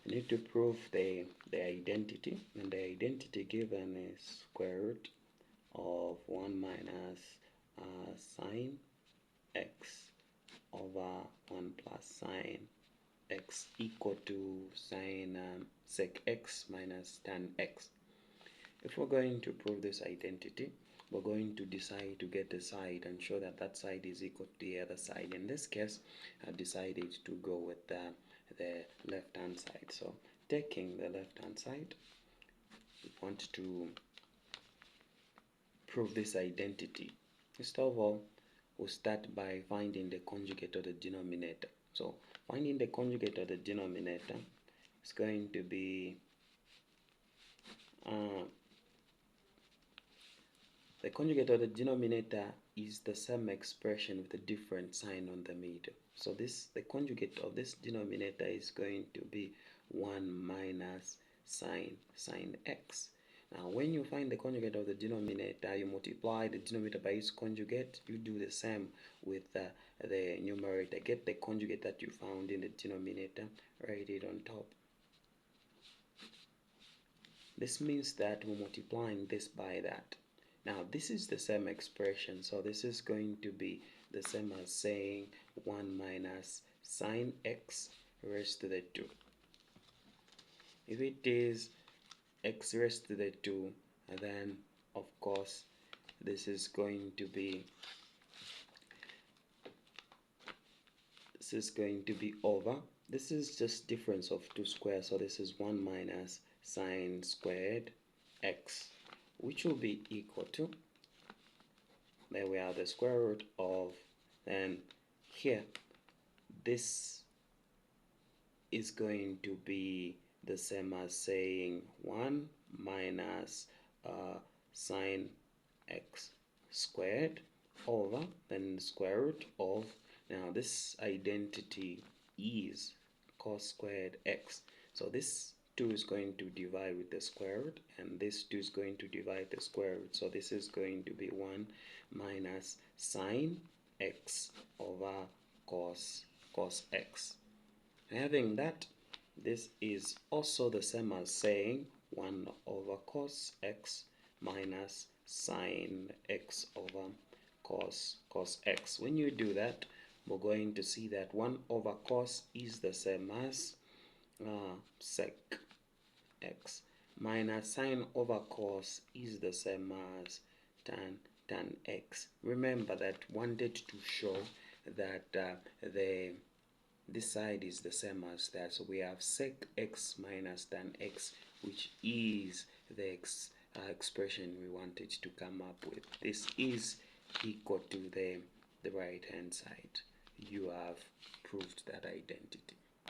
You need to prove the identity, and the identity given is square root of 1 minus sine x over 1 plus sine x equal to sine sec x minus tan x. If we're going to prove this identity, we're going to decide to get a side and show that that side is equal to the other side. In this case, I've decided to go with the left hand side. So taking the left hand side, we want to prove this identity. First of all, we'll start by finding the conjugate of the denominator. So finding the conjugate of the denominator is going to be the conjugate of the denominator is the same expression with a different sign on the middle. So the conjugate of this denominator is going to be 1 minus sine x. Now when you find the conjugate of the denominator, you multiply the denominator by its conjugate. You do the same with the numerator. Get the conjugate that you found in the denominator, write it on top. This means that we're multiplying this by that. Now this is the same expression, so this is going to be the same as saying 1 minus sine x raised to the 2. If it is x raised to the 2, then of course this is going to be over. This is just difference of 2 squares, so this is 1 minus sine squared x, which will be equal to, then we have the square root of, then here this is going to be the same as saying 1 minus sine x squared over then the square root of, now this identity is cos squared x, so this 2 is going to divide with the square root, and this 2 is going to divide the square root, so this is going to be 1 minus sine x over cos x. Having that, this is also the same as saying 1 over cos x minus sine x over cos x. When you do that, we're going to see that 1 over cos is the same as sec x minus sine over cos is the same as tan x. Remember that wanted to show that this side is the same as that, so we have sec x minus tan x, which is the expression we wanted to come up with. This is equal to the right hand side. You have proved that identity.